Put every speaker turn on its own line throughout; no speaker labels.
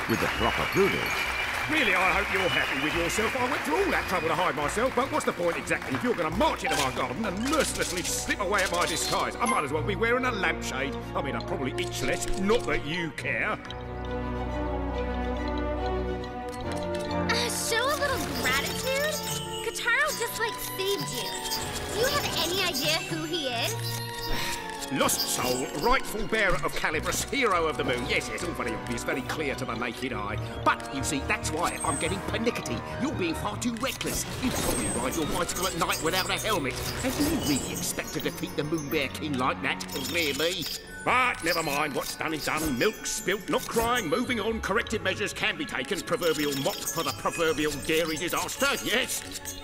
with the proper prudence.
Really, I hope you're happy with yourself. I went through all that trouble to hide myself, but what's the point exactly if you're going to march into my garden and mercilessly slip away at my disguise? I might as well be wearing a lampshade. I mean, I'd probably itch less, not that you care.
Show a little gratitude? Kutaro just, saved you. Do you have any idea who he is?
Lost soul, rightful bearer of Calibrus, hero of the moon. Yes, all very obvious, very clear to the naked eye. But, you see, that's why I'm getting pernickety. You're being far too reckless. You probably ride your bicycle at night without a helmet. And do you really expect to defeat the Moon Bear King like that, really? But never mind, what's done is done. Milk spilt, not crying, moving on. Corrective measures can be taken. Proverbial mop for the proverbial dairy disaster, yes.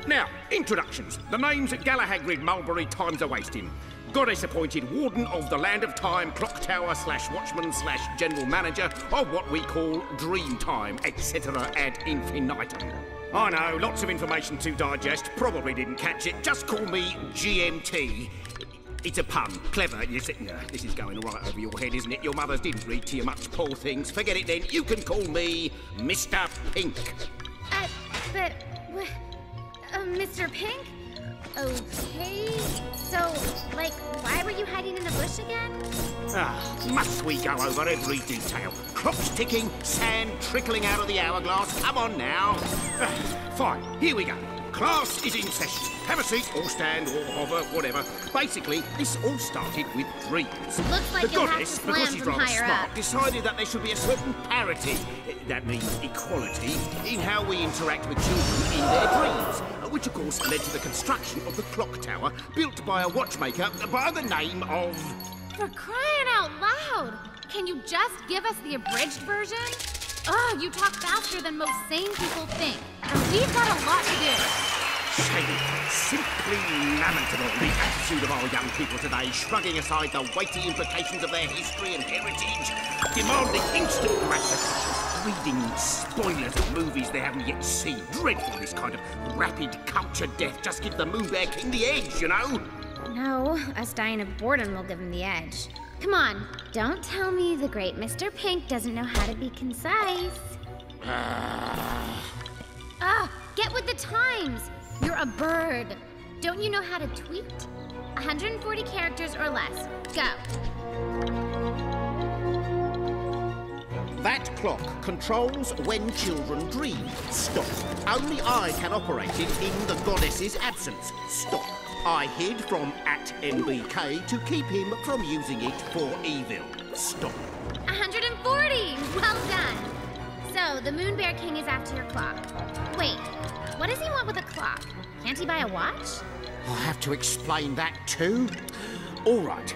Now, introductions. The name's Galahagrid Mulberry Times a Wasting. Goddess-appointed warden of the Land of Time, clock tower / watchman / general manager of what we call Dream Time, etc. ad infinitum. I know, lots of information to digest. Probably didn't catch it. Just call me GMT. It's a pun. Clever, you see. No, this is going right over your head, isn't it? Your mothers didn't read to you much, poor things. Forget it then. You can call me Mr. Pink.
Mr. Pink? Okay, so, why were you hiding in the bush again?
Must we go over every detail? Clocks ticking, sand trickling out of the hourglass. Come on now. Fine, here we go. Class is in session. Have a seat, or stand, or hover, whatever. Basically, this all started with dreams.
Looks like
the
you'll
goddess,
have to
because
slam
she's
from
rather
higher
smart,
up.
decided that there should be a certain parity, that means equality, in how we interact with children in their dreams. Which, of course, led to the construction of the clock tower, built by a watchmaker by the name of...
For crying out loud! Can you just give us the abridged version? Oh, you talk faster than most sane people think. And we've got a lot to do.
Shameful, simply lamentable, the attitude of our young people today, shrugging aside the weighty implications of their history and heritage, demanding instant gratification, reading spoilers of movies they haven't yet seen. Dreadful, this kind of rapid culture death. Just give the Moon Bear King the edge, you know?
No, us dying of boredom will give him the edge. Come on, don't tell me the great Mr. Pink doesn't know how to be concise. Get with the times! You're a bird. Don't you know how to tweet? 140 characters or less. Go.
That clock controls when children dream. Stop. Only I can operate it in the goddess's absence. Stop. I hid from @MBK to keep him from using it for evil. Stop.
140! Well done. So, the Moon Bear King is after your clock. Wait, what does he want with a clock? Can't he buy a watch?
I have to explain that too? All right.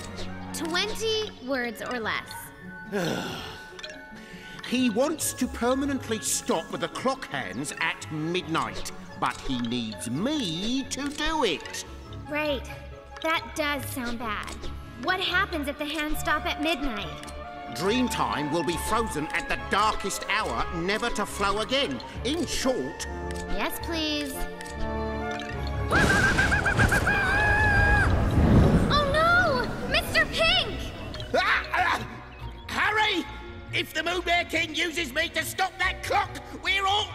20 words or less.
He wants to permanently stop the clock hands at midnight, but he needs me to do it.
Right. That does sound bad. What happens if the hands stop at midnight?
Dream time will be frozen at the darkest hour, never to flow again. In short...
Yes, please. Oh no! Mr. Pink!
Harry! If the Moon Bear King uses me to stop that clock, we're all...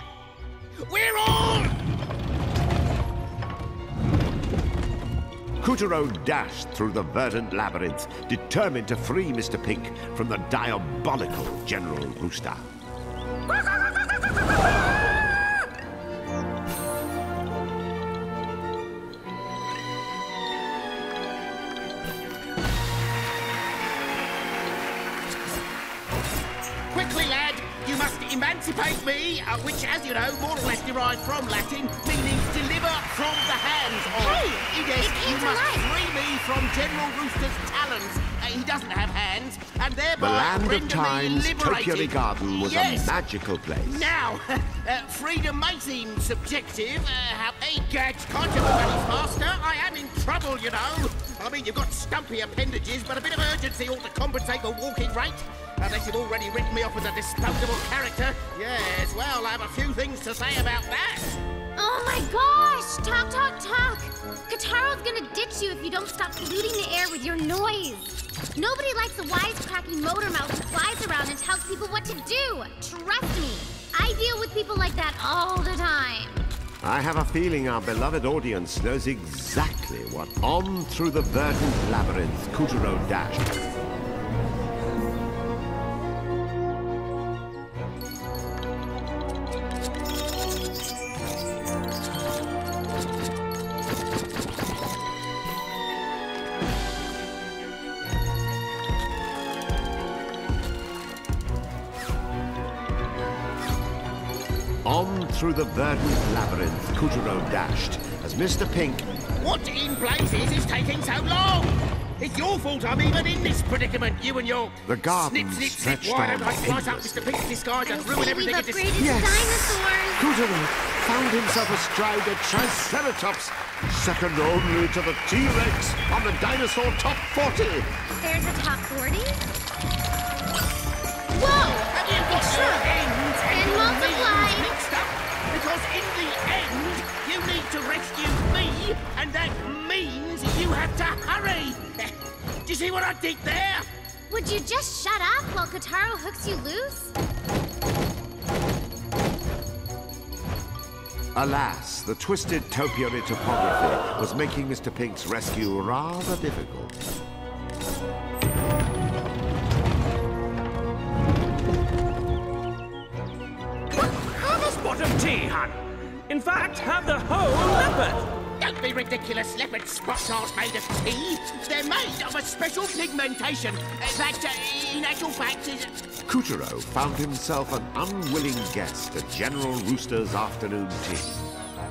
Kutaro dashed through the verdant labyrinth, determined to free Mr. Pink from the diabolical General Rooster.
Quickly, lad! You must emancipate me, which, as you know, more or less derived from Latin, meaning deliver from the hands of...
Hey!
Yes,
it came
you
to
must
life.
free me from General Rooster's talons. He doesn't have hands, and thereby
The Land of
render me
Time's
liberated.
Topiary Garden was
Yes.
a magical place.
Now, freedom may seem subjective. Can't you move any faster? I am in trouble, you know. I mean, you've got stumpy appendages, but a bit of urgency ought to compensate for walking rate. Unless you've already written me off as a disposable character. Yes, well, I have a few things to say about that.
Oh my gosh! Talk! Kataro's gonna ditch you if you don't stop polluting the air with your noise. Nobody likes a wisecracking motor mouth who flies around and tells people what to do. Trust me, I deal with people like that all the time.
I have a feeling our beloved audience knows exactly what on through the verdant labyrinth Kutaro dashed. On through the verdant labyrinth Kutaro dashed as Mr. Pink...
What in blazes is taking so long? It's your fault I'm even in this predicament, you and your...
The garden
snip,
stretched
why
on
don't I spice up
endless.
Mr. Pink's disguise and ruin
We've
everything at
upgraded
this...
to dinosaurs.
Kutaro found himself astride a Triceratops, second only to the T-Rex on the dinosaur top 40.
There's a top 40? Whoa!
Have you got your ends
And
your
multiply.
means mixed up? Because in the end, you need to rescue me, and that means you have to hurry. Do you see what I did there?
Would you just shut up while Kutaro hooks you loose?
Alas, the twisted topiary topography was making Mr. Pink's rescue rather difficult.
Have a spot of tea, hun. In fact, have the whole leopard.
Don't be ridiculous. Leopard spots aren't made of tea. They're made of a special pigmentation that, in actual fact, is...
Kutaro found himself an unwilling guest at General Rooster's afternoon tea.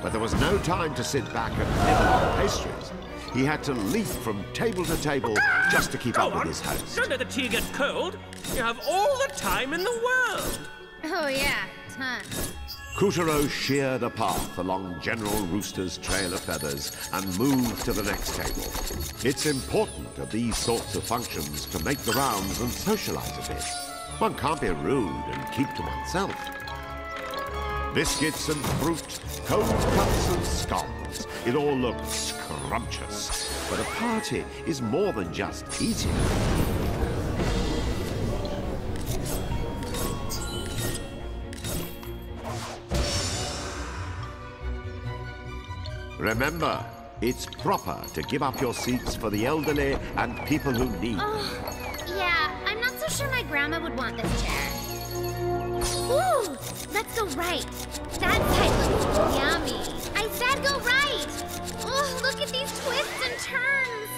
But there was no time to sit back and nibble on pastries. He had to leap from table to table just to keep
Go
up with
on.
his host.
Don't let the tea get cold. You have all the time in the world.
Oh yeah, tons.
Kutaro sheared a path along General Rooster's trail of feathers and moved to the next table. It's important at these sorts of functions to make the rounds and socialize a bit. One can't be rude and keep to oneself. Biscuits and fruit, cold cuts and scones. It all looked scrumptious. But a party is more than just eating. Remember, it's proper to give up your seats for the elderly and people who need them.
Yeah, I'm not so sure my grandma would want this chair. Ooh, let's go right. That side looks yummy. I said go right. Oh, look at these twists and turns.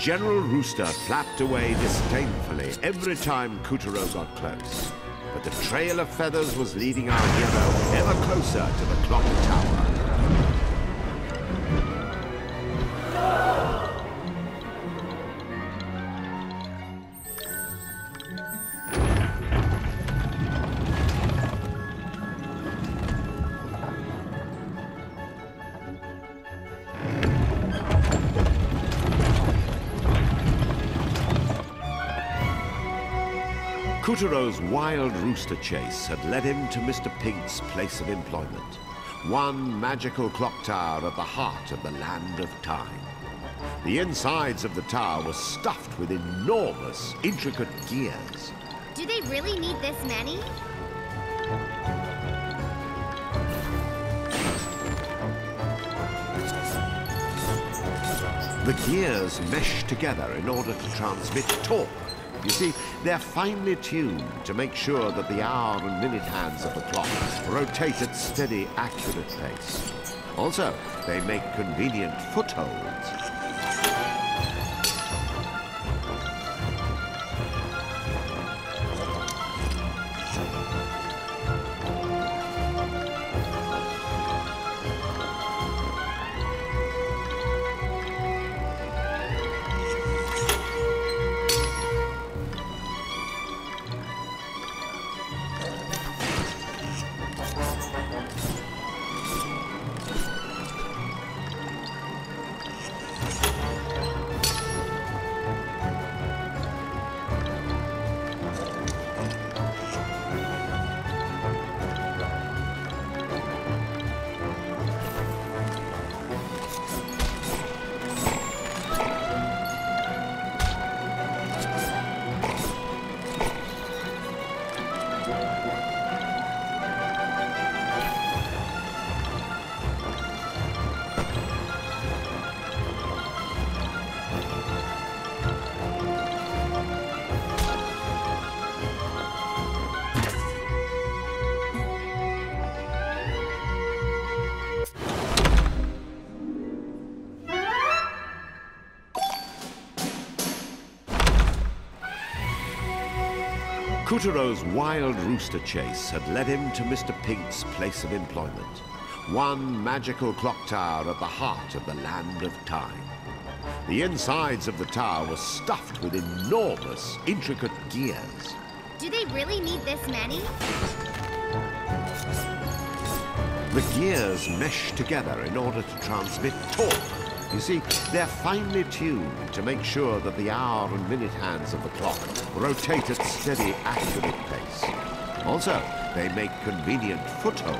General Rooster flapped away disdainfully every time Kutaro got close. But the trail of feathers was leading our hero ever closer to the clock tower. Kutaro's wild rooster chase had led him to Mr. Pink's place of employment. One magical clock tower at the heart of the land of time. The insides of the tower were stuffed with enormous, intricate gears.
Do they really need this many?
The gears mesh together in order to transmit torque. You see, they're finely tuned to make sure that the hour and minute hands of the clock rotate at steady, accurate pace. Also, they make convenient footholds. Kutaro's wild rooster chase had led him to Mr. Pink's place of employment, one magical clock tower at the heart of the land of time. The insides of the tower were stuffed with enormous, intricate gears.
Do they really need this many?
The gears mesh together in order to transmit torque. You see, they're finely tuned to make sure that the hour and minute hands of the clock rotate at steady, accurate pace. Also, they make convenient footholds.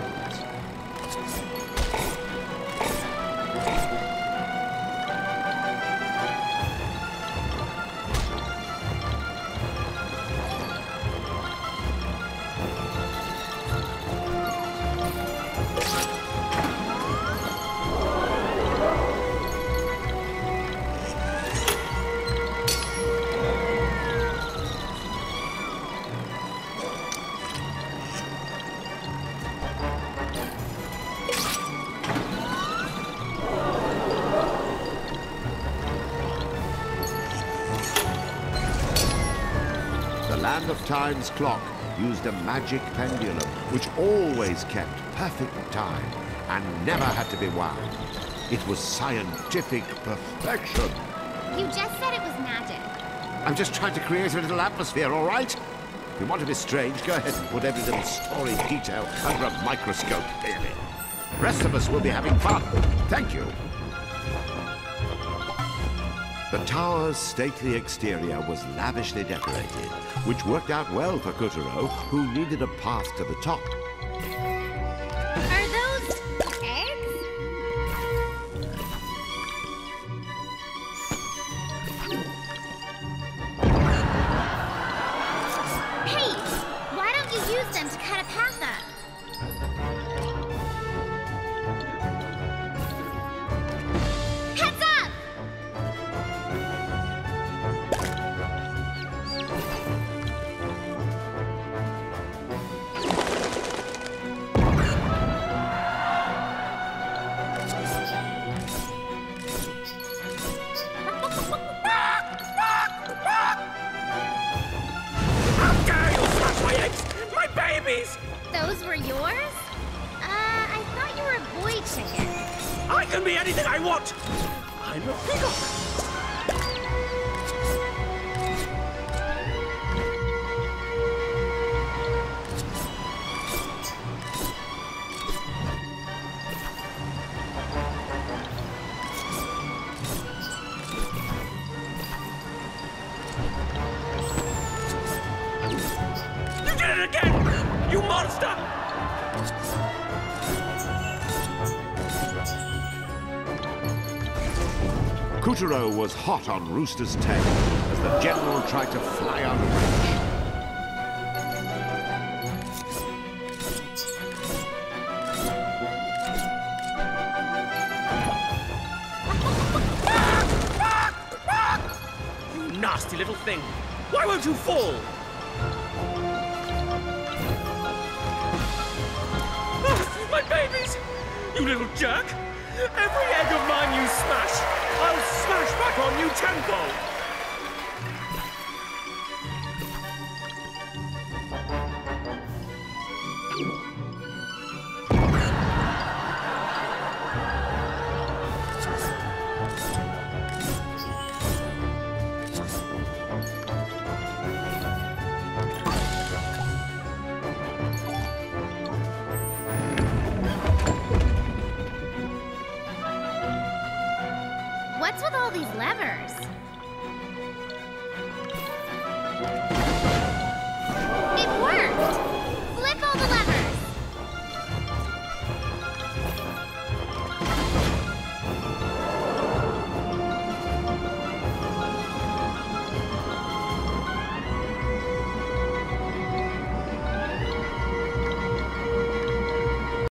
The Land of Time's clock used a magic pendulum which always kept perfect time and never had to be wound. It was scientific perfection.
You just said it was magic.
I'm just trying to create a little atmosphere, all right? If you want to be strange, go ahead and put every little story detail under a microscope, clearly. The rest of us will be having fun. Thank you. The tower's stately exterior was lavishly decorated, which worked out well for Kutaro, who needed a path to the top.
Are those eggs? Hey, why don't you use them to cut a path up? Heads up! Those were yours? I thought you were a boy chicken.
I can be anything I want! I'm a peacock! You did it again! You monster!
Kutaro was hot on Rooster's tail as the general tried to fly out of reach.
You nasty little thing! Why won't you fall? Oh, my babies! You little jerk! Every egg of mine you smash, I'll smash back on you tenfold!
What's with all these levers?